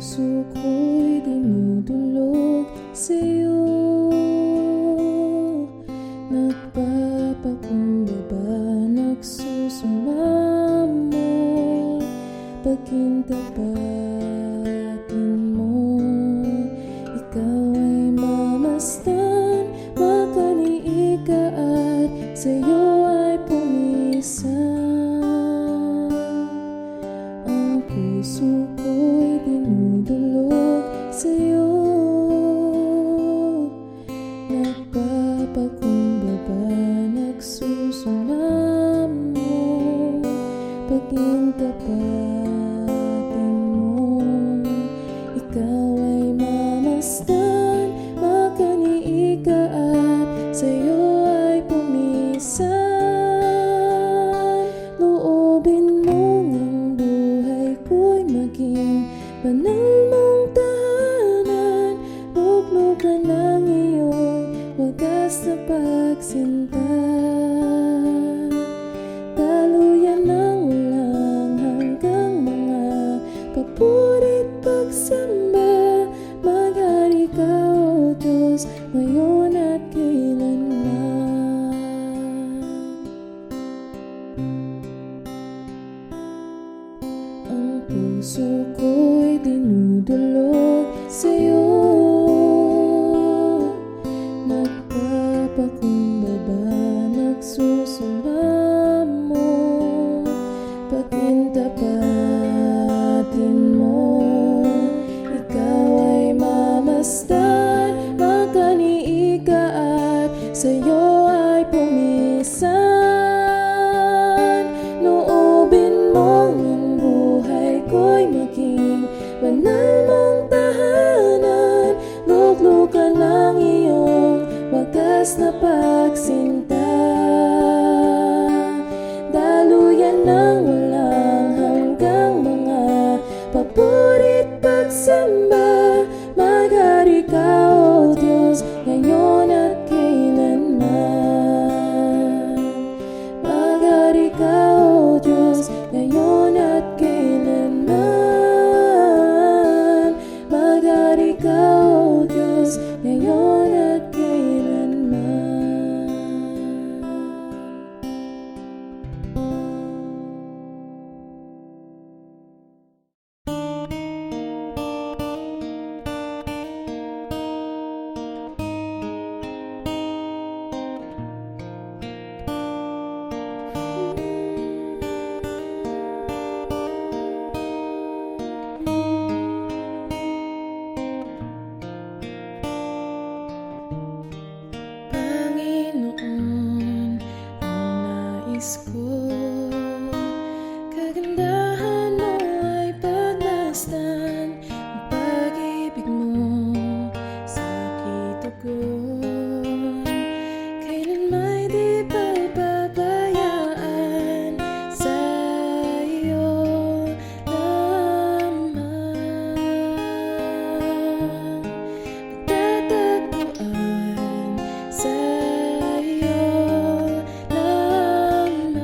puso ko'y dinudulog sa'yo. Nagpapakumbaba, nagsusumamo, pagkintapatin mo. Ikaw ay mamasdan, makaniig ka at sa'yo ay pumisan. Ang puso ko'y dinudulog sa'yo. Nagpapakumbaba, nagsusumamo, pagkintapatin mo. Ikaw ay mamasdan, makaniig ka at sa'yo ay pumisan. Loobin mo ang buhay ko'y maging banal mong tahanan. Luglugan ng iyong wagas na pagsinta. Daluyan ng walang hanggang mga papurit pagsamba. Maghari ka, O Diyos, ngayon at kailanman. Ang puso ko'y dinudulog sa'yo. Nagpapakumbaba, nagsusumamo, pagkintapatin mo. Ikaw ay mamasdan, makaniig ka at sa'yo ay pumisan. Loobin mo ang buhay ko'y maging banal mong tahanan. Luglugan ng iyong wagas na pagsinta. Daluyan ng walang hanggang mga papurit pagsamba. Maghari ka, O Diyos, ngayon at kailanman. Maghari ka, O Diyos, ngayon at kailanman. Maghari ka, O Diyos, ngayon at kailanman. Panginoon, ang nais ko, kagandahan mo ay pagmasdan. Ang pag-ibig mo sa kitugon, kailan may di pababayaan. Sa iyo lamang magtatagpuan. Sa iyo lamang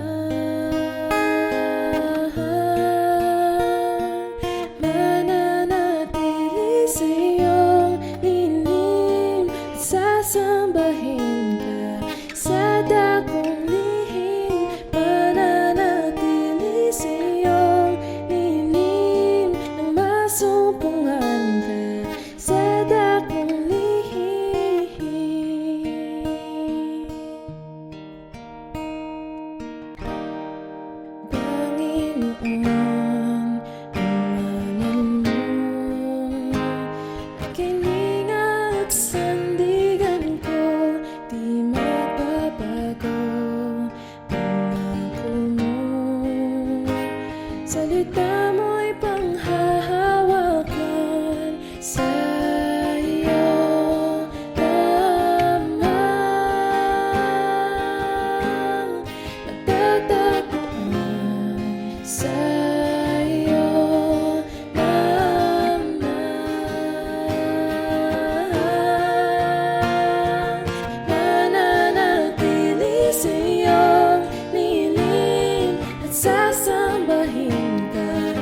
mananatili sa iyong lihim. Sasambahin ka sa dakong lihim. Mananatili sa iyong lihim nang masumpungan ka sa dakong lihim. Panginoon, ang ngalan mo aking at sandigan ko, di magbabago. Pangako mo, salita mo'y panghahawakan. Sa iyo lamang magtatagpuan. Sa iyo lamang mananatili sa iyong lihim at sasambahin ka.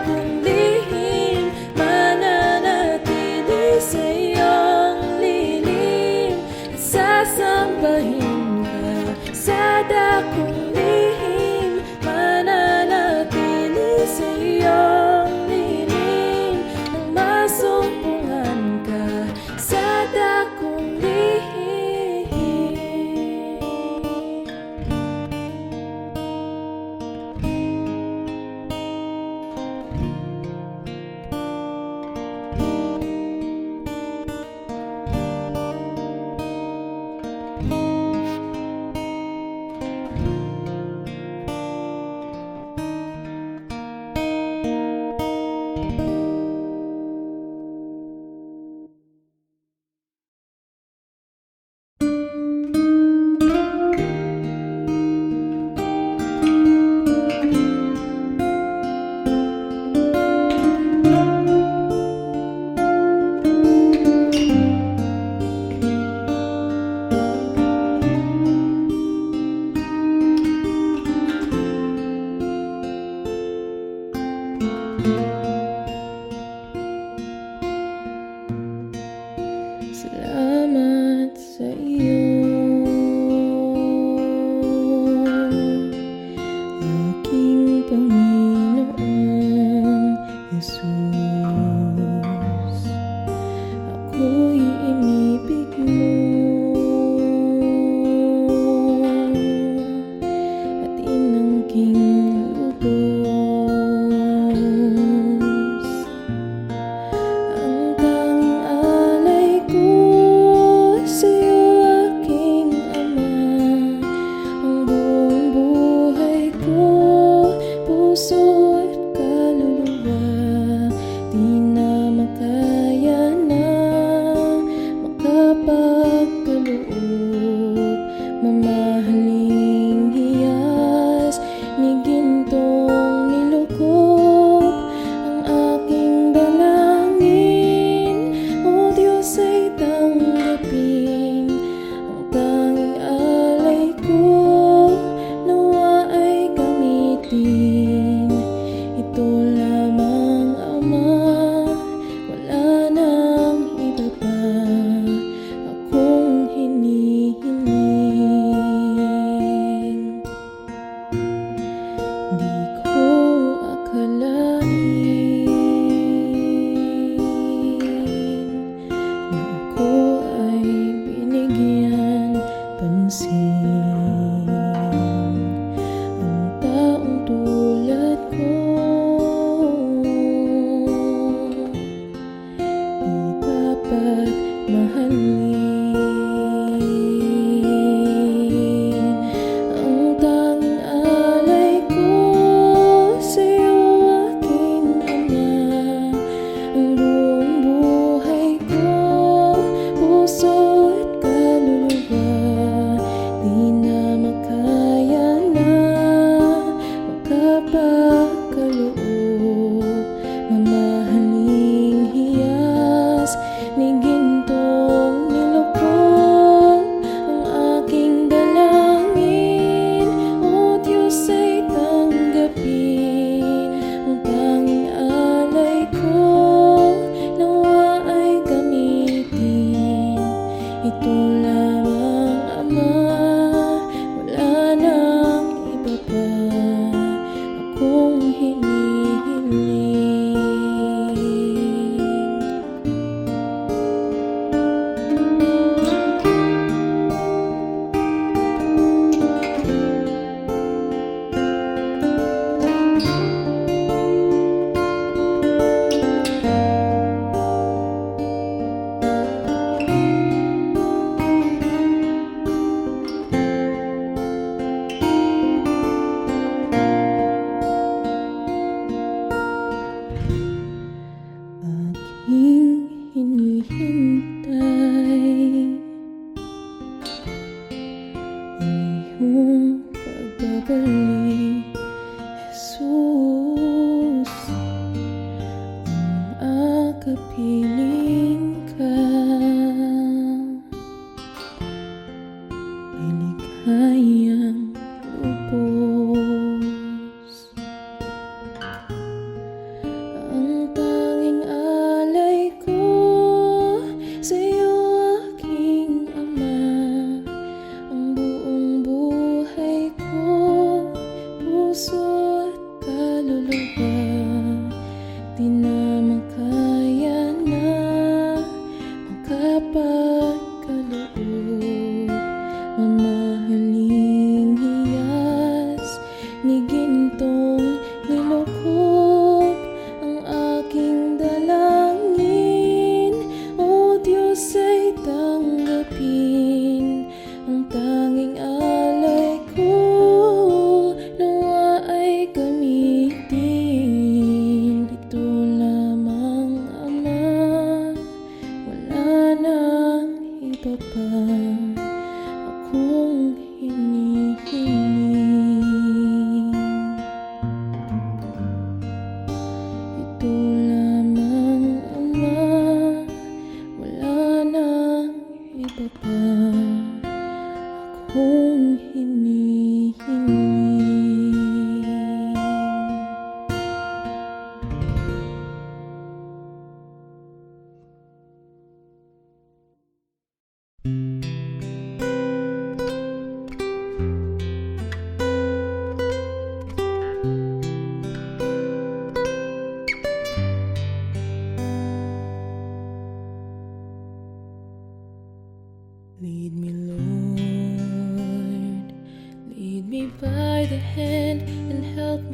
kong lihim, mananatili sa iyong lilim. At sasambahin ka sa dakong lihim, mananatili sa iyong lilim. Nang masumpungan ka sa dakong lihim. Salamat sa iyo, aking Panginoong Jesus. Ako'y inibig mo at inangking lubos. Ang tanging alay ko sa'yo, aking Ama, ang buong buhay ko, puso at kaluluwa, di na makaya na makapagkaloob. Mamahaling hiyas ni gintong nilukop ang aking dalangin, o Diyos ay tanggapin ang tanging alay ko, nawa ay gamitin. Ito lamang, Ama, wala nang iba pa akong hinihiling. Di ko akalain na ako ay binigyan pansin. Ang taong tulad ko di dapat mahalin. Ang tanging alay ko sa'yo, aking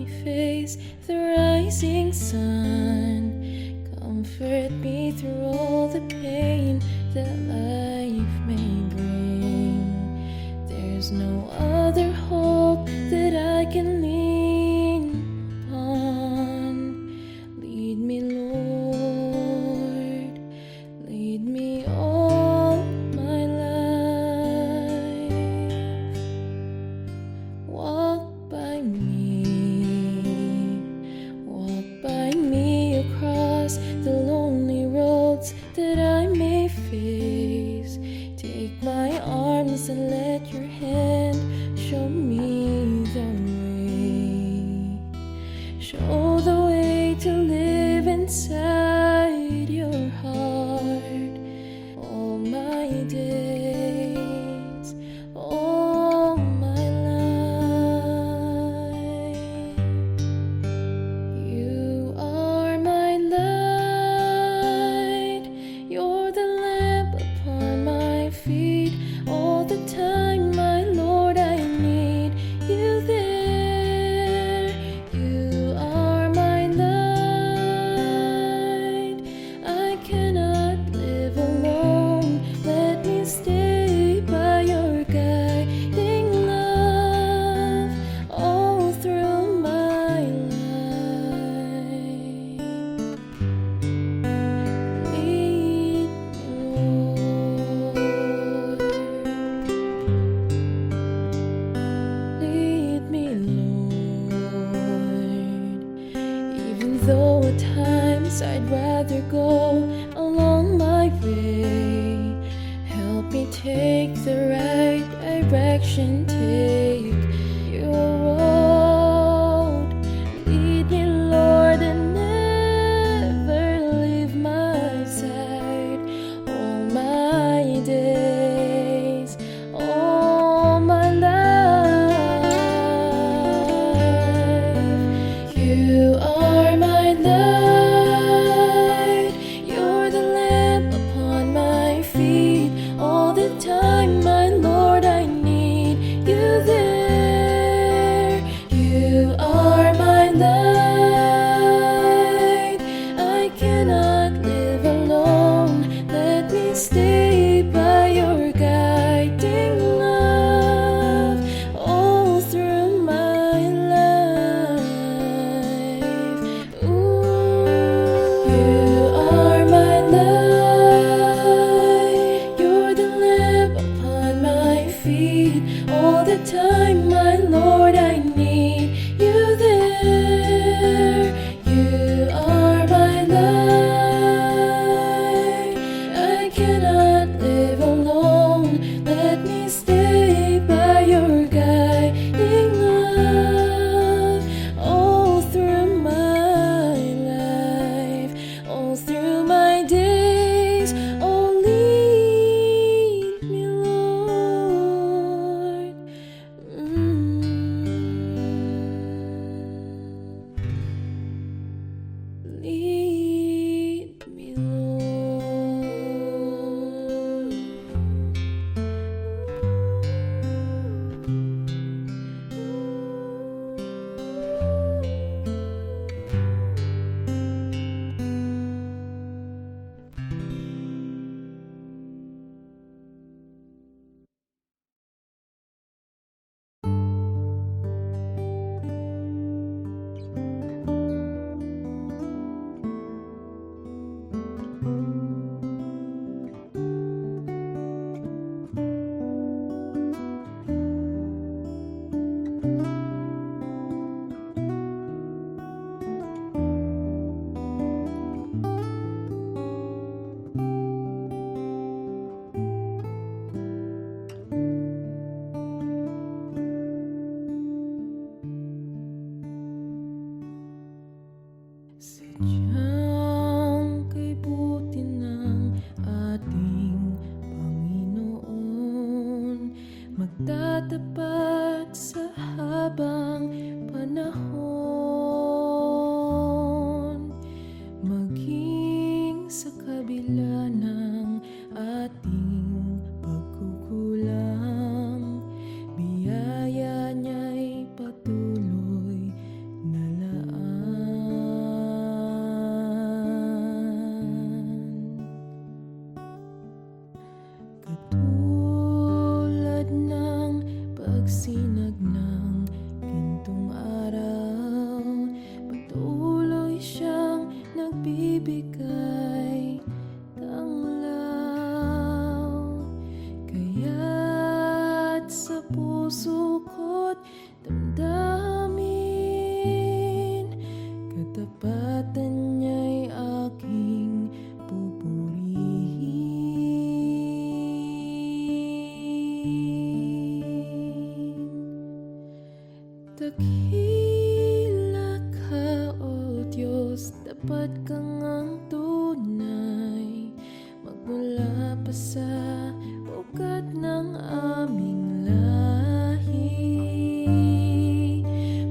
me face the rising sun. Comfort me through all the pain that life may bring. There's no other hope that I can lean upon. Lead me, Lord, lead me all my life. Walk by me across the lonely roads that I may face. Take my arms and let your hand show me the way. Show the way to live inside your heart all my days, all my life. You are my light, you're the lamp upon my feet. All the time, my Lord, I need you there. You are my light, I cannot live alone. Let me stay by your guiding love all through my life. Lead me, Lord. Lead me, Lord. Even though at times I'd rather go along my way, help me take the right direction. Take your road. Lead me, Lord, and never leave my side. All my days, all my life. You are my light, you're the lamp upon my feet. All the time, my Lord, I need you there. You are my light, I cannot live alone. Let me stay by your guiding love all through my life. Ooh, you are my light, you're the lamp upon my feet. All the time, my Lord, I need you there. You are my light, I cannot live alone. Let me stay by your guiding love all through my life, all through my days. Oh, lead me, Lord. Lead me, sadyang kay buti ng ating Panginoon, magtatapat sa habang panahon, maging sa kabila ng ating pagkukulang. Biyaya niya'y patuloy na pag-ibig ay tanglaw, kaya't sa puso ko't damdamin, katapatan niya'y aking pupurihin. Dakila ka, O Diyos, dapat kang ang tunay, magmula pa sa ugat ng aming lahi.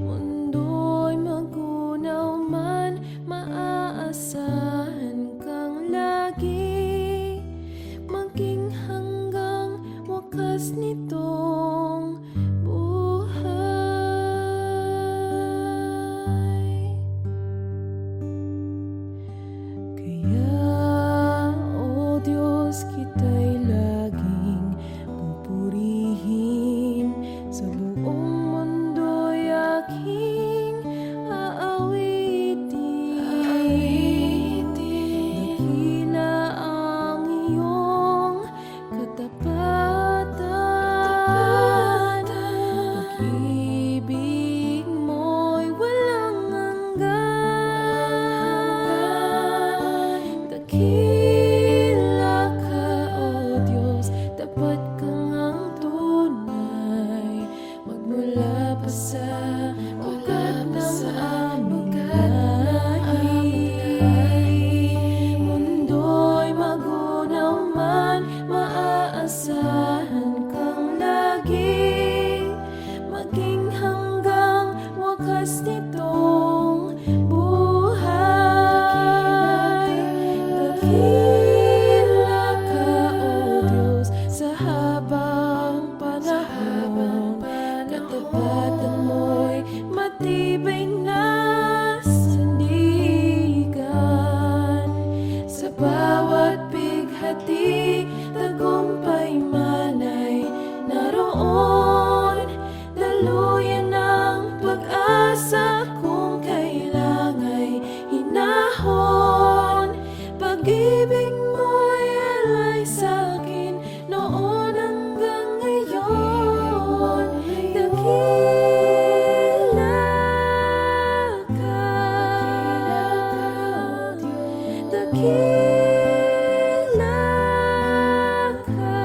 Mundo'y magunaw man, maaasahan kang lagi, maging hanggang wakas nitong buhay. Kaya, O Diyos, kita'y laging pupurihin, sa buong mundo'y aking aawitin. Dakila ang iyong katapatan, pag-ibig mo'y walang hanggan. Dakila ka, O Diyos, dapat kang ang tunay, magmula pa sa ugat ng aming lahi. Mundo'y magunaw man, maaasahan kang lagi, maging hanggang wakas nitong buhay. Dakila ka, O Diyos, sa habang panahon, katapatan mo'y matibay na sandigan. Sa bawat bighati, tagumpay man ay naroon, daluyan ang pag-asa kung kailangan hinahon. Pag-ibig mo'y alay sa'kin noon hanggang ngayon. Dakila ka, dakila ka,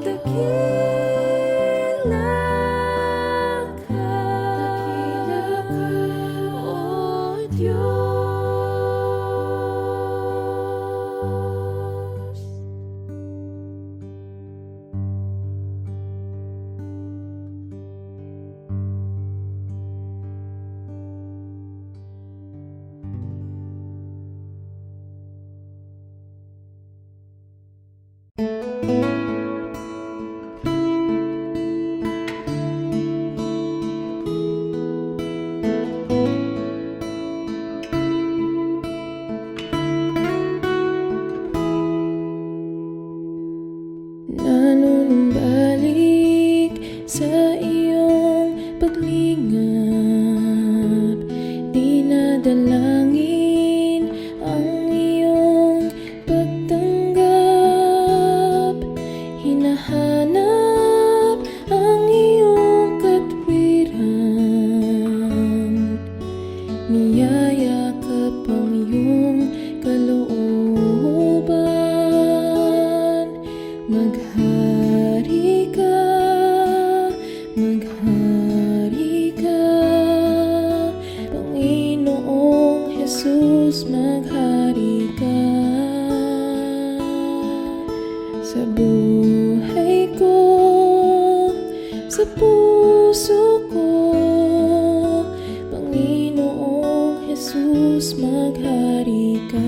dakila ka, O Diyos. Nanunumbalik sa iyong paglingap, dinadalangin ang iyong pagtanggap, hinahanap ang iyong katwiran, niyayakap ang iyong kalooban. Maghari ka, Panginoong Jesus, maghari ka. Sa buhay ko, sa puso ko, Panginoong Jesus, maghari ka.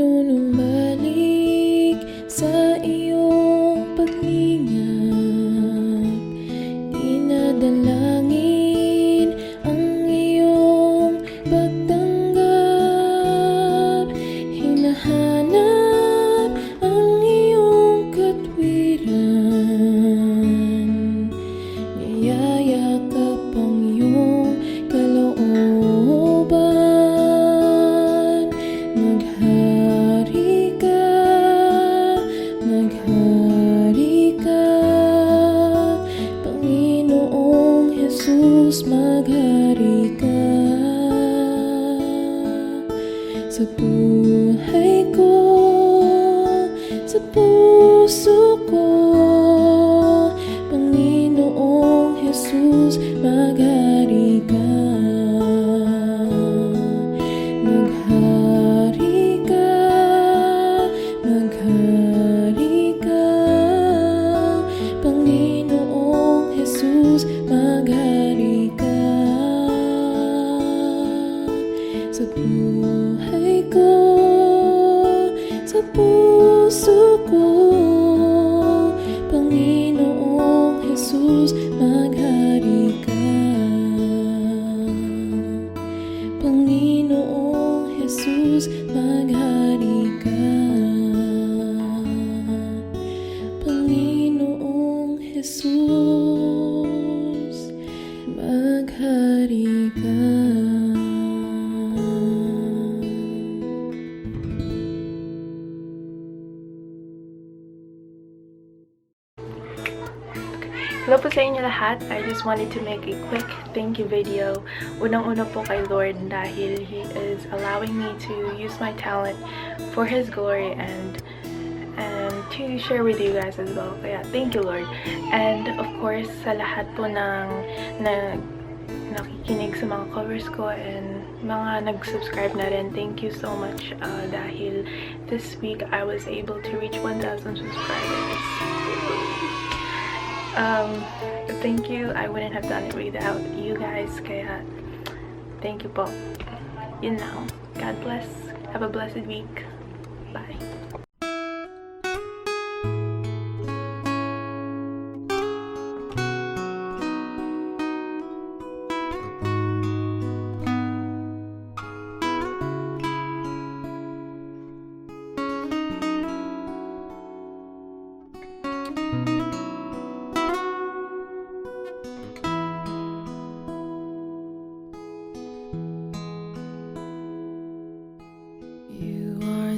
Nanunumbalik sa iyong paglingap, dinadalangin ang iyong pagtanggap, hinahanap ang iyong katwiran, puso ko. Panginoong Jesus, maghari ka. Maghari ka, maghari ka. Panginoong Jesus, maghari ka. Sa buhay ko, sa puso ko, Panginoong Jesus, maghari ka. Panginoong Jesus, maghari ka. Panginoong Jesus, maghari ka. Hello po sa inyo lahat. I just wanted to make a quick thank you video. Unang-una po kay Lord dahil He is allowing me to use my talent for His glory and to share with you guys as well. Kaya thank you, Lord. And of course, sa lahat po ng nakikinig sa mga covers ko and mga nag-subscribe na rin, thank you so much dahil this week I was able to reach 1,000 subscribers. Thank you. I wouldn't have done it without you guys. Kaya, thank you po. Yun lang. God bless. Have a blessed week. Bye.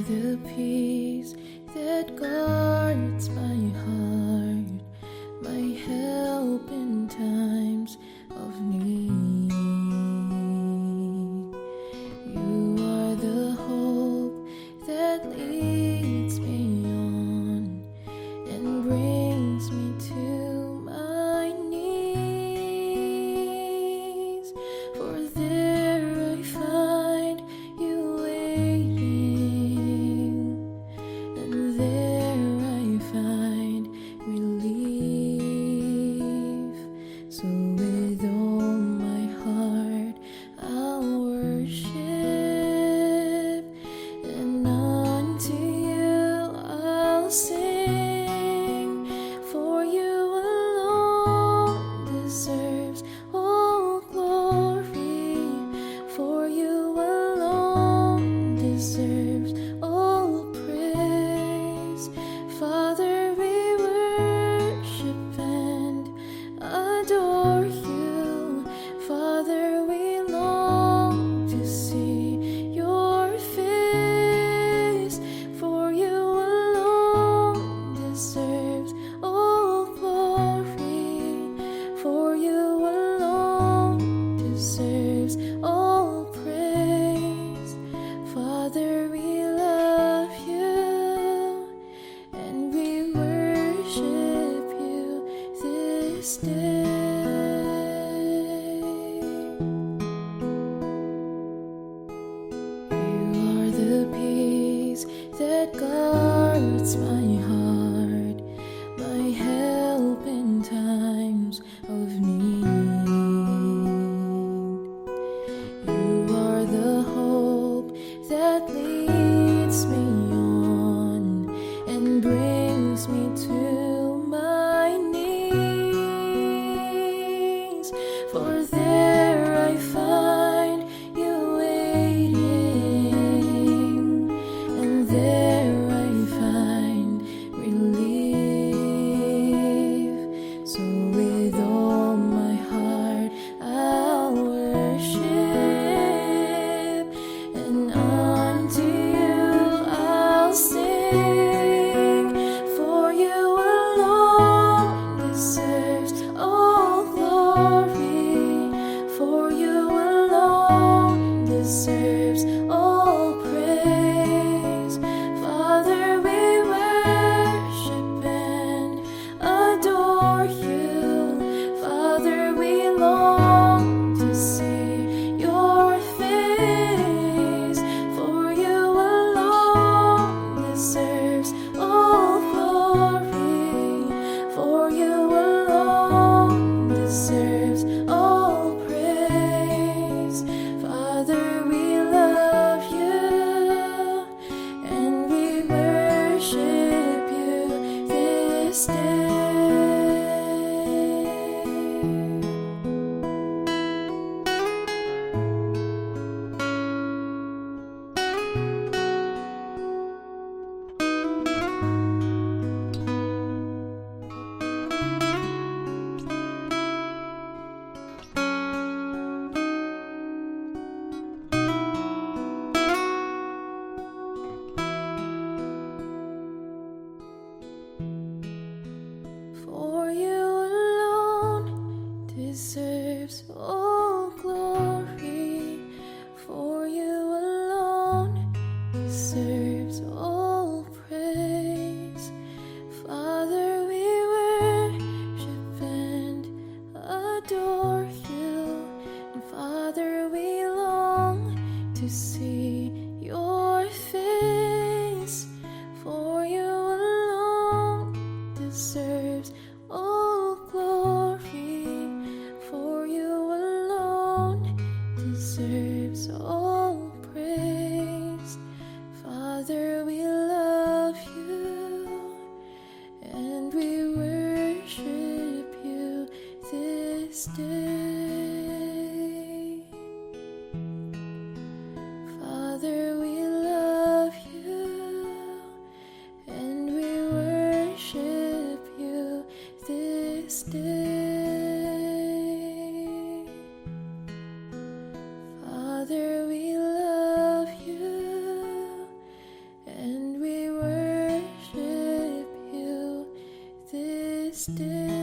The peace that guards my heart, my help in times of need. You are the hope that leads me on and brings me to my knees. For there I find you waiting. That guards my heart, my help in times of need. You are the hope that leads me on and brings me to my knees. this day. For you alone deserves all glory. For you alone deserves all praise. Father, we worship and adore you. And Father, we long to see your face. For you alone deserves all glory. For you alone deserves all praise. Father, we love you and we worship you this day. Father, we love you and we worship you this day. Father, we love you and we worship you this day.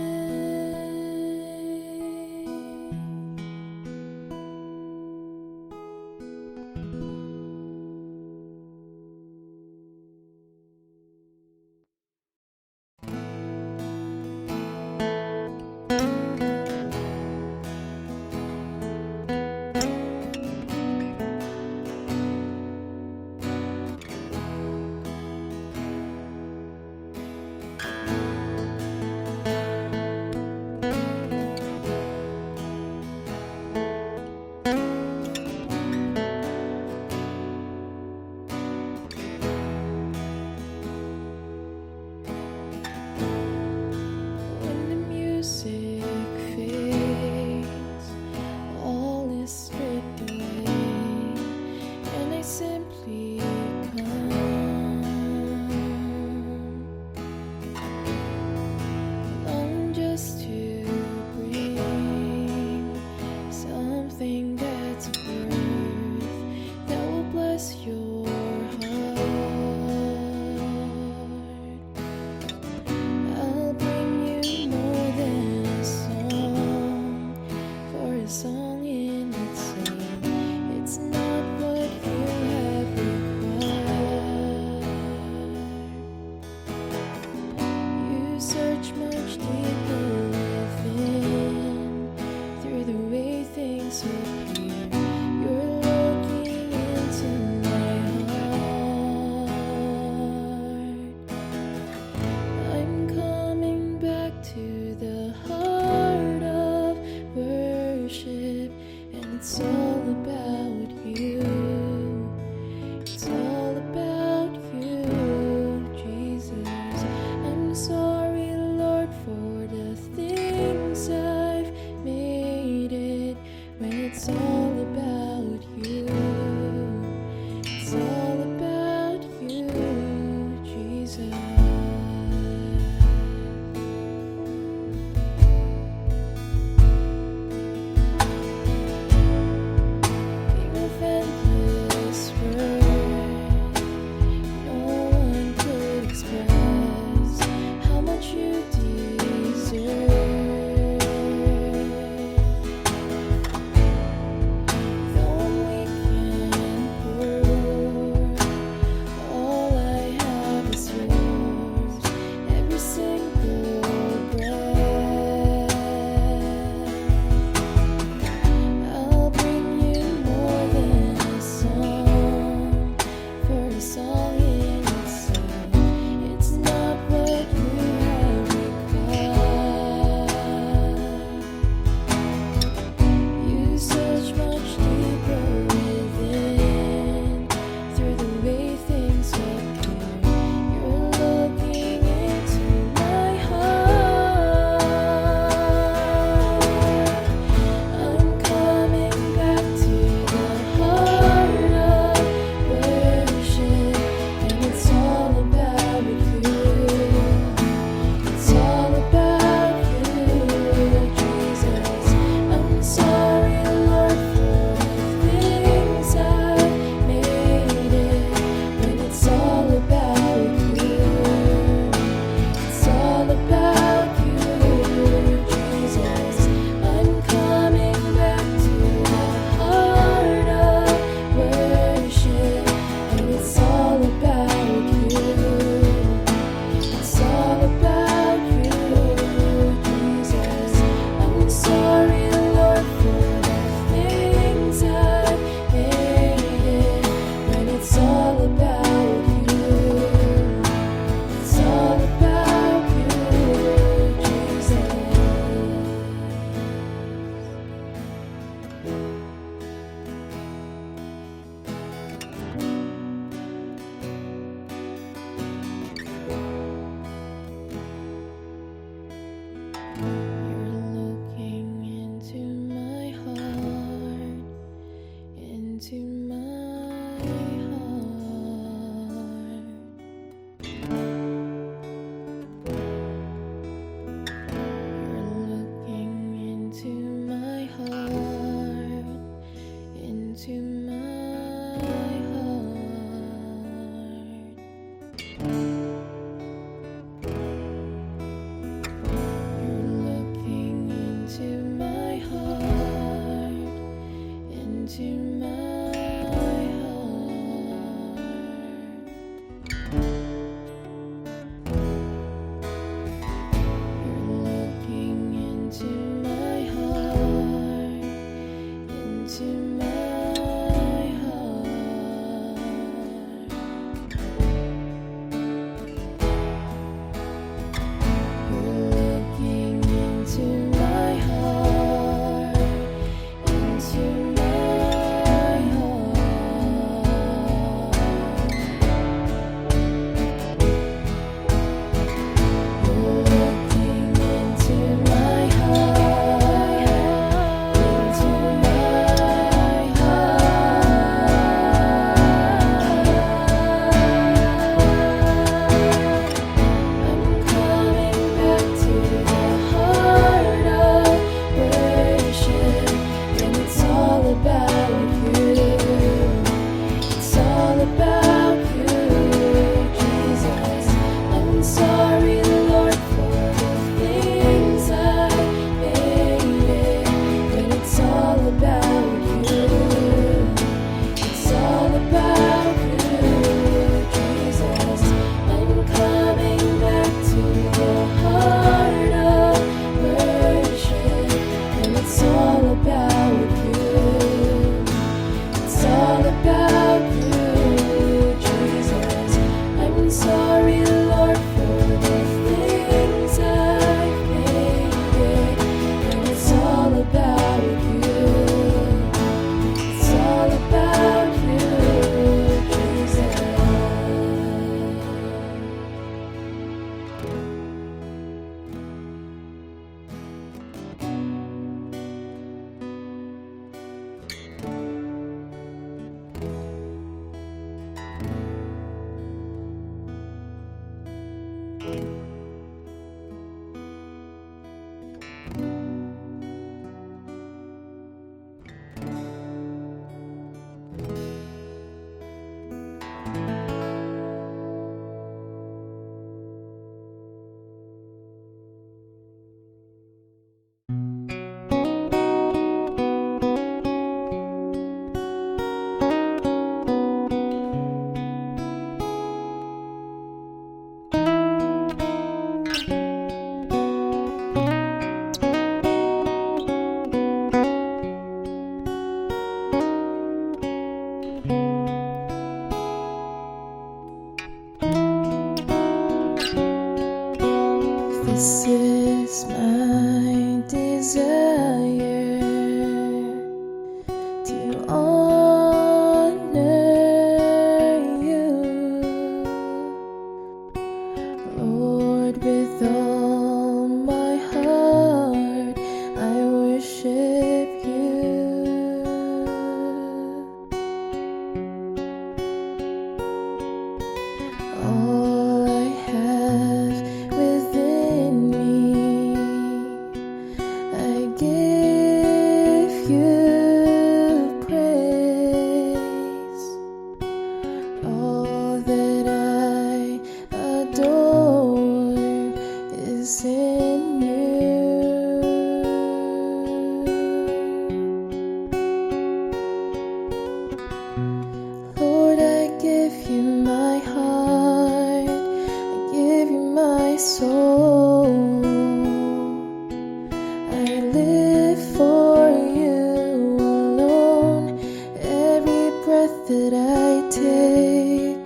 You're looking into my heart, into my heart. You're looking into my heart, into my heart. You're looking into my heart, into my heart. You're looking into my heart, into my heart. You're looking into my heart, into my heart. You're looking into my heart, into my heart. I'm coming back to the heart of worship, and it's all about you. It's all about you, Jesus. I'm sorry, Lord, for the things I made, but it's all about you. It's all about you, Jesus. I'm coming back to the heart of worship, and it's all about you. It's all about you, Jesus. I'm sorry, Lord, for the things I've made, and it's all about you. It's all about you, Jesus. This is my desire, to honor you, Lord, with all my heart. I worship you. All I have within me, I give you praise. All that I adore is in you. Lord, I give you my heart, I give you my soul. I live for you alone. Every breath that I take,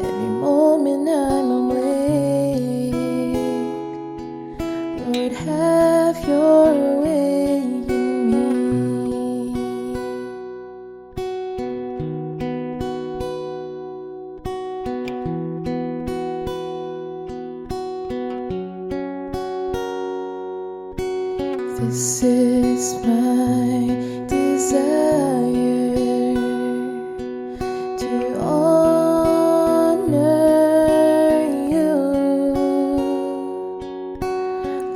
every moment I'm awake, Lord, have your way in me. This is my desire, to honor you,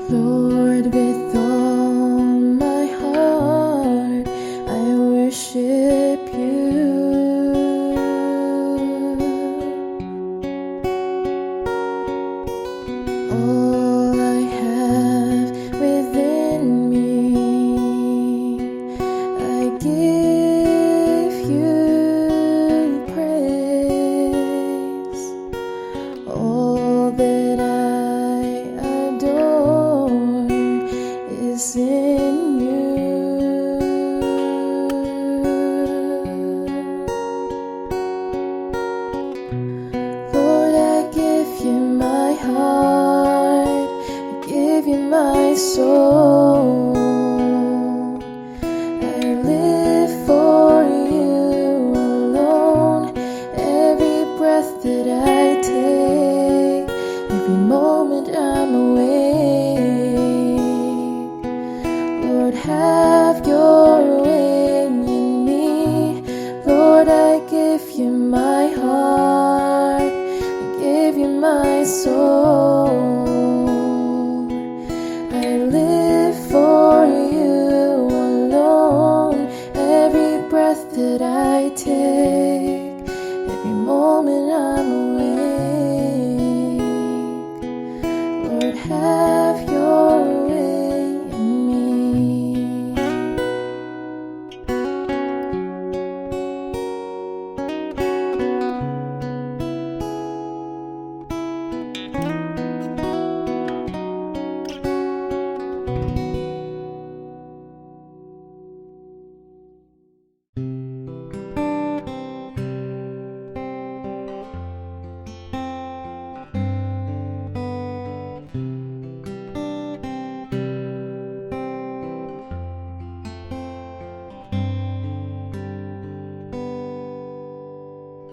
Lord, with all my heart I worship you. All I have within me, I give you praise. All that I adore is in you. Lord, I give you my heart, I give you my soul. I live for you alone. Every breath that I take, every moment I'm awake. Lord, have your way in me. Lord, I give you my heart, I give you my soul. I live for you alone. Every breath that I take, every moment I'm awake. Lord, have your way in me.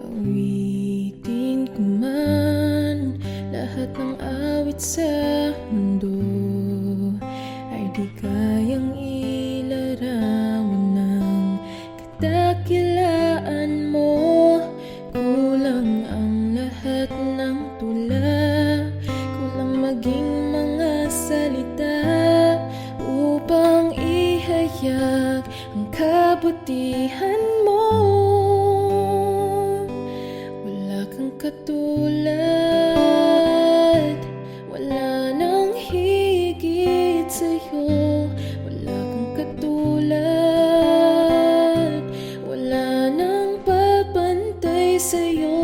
Awitin ko man lahat ng awit sa mundo, ay di kayang ilarawan ng kadakilaan mo. Kulang ang lahat ng tula, kulang maging mga salita upang ihayag ang kabutihan mo. Katulad, wala nang higit sa'yo. Wala kang katulad, wala nang papantay sa'yo.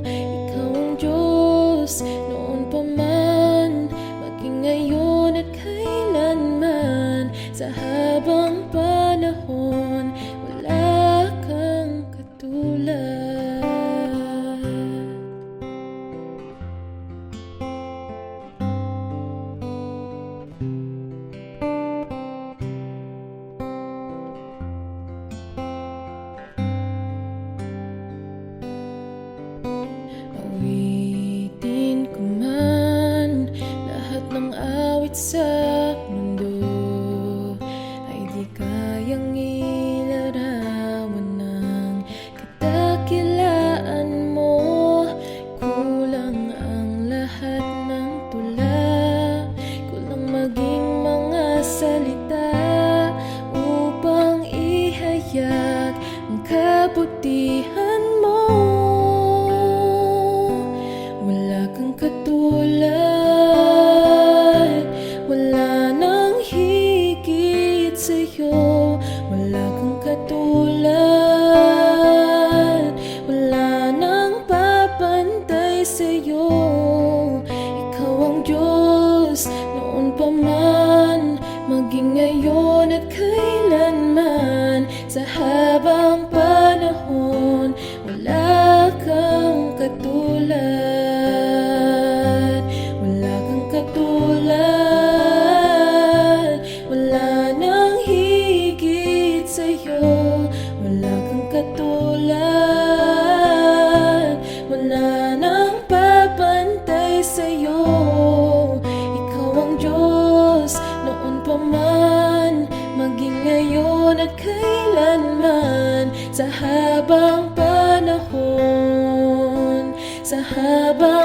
Ikaw ang Diyos, noon pa man, maging ngayon at kailanman. Sa habang panahon, wala kang katulad. Awitin ko man lahat ng awit sa mundo, ay di kayang ilarawan ng kadakilaan mo. Kulang ang lahat ng tula, kulang maging mga salita upang ihayag ang kabutihan mo. Wala kang katulad, wala nang higit sa'yo. Wala kang katulad, wala nang papantay sa'yo. Ikaw ang Diyos, noon pa man, maging ngayon at kailanman. Sa habang panahon, wala kang katulad. Wala kang katulad, wala nang higit sa'yo. Wala kang katulad, wala nang papantay sa'yo. Ikaw ang Diyos, noon pa man, Habang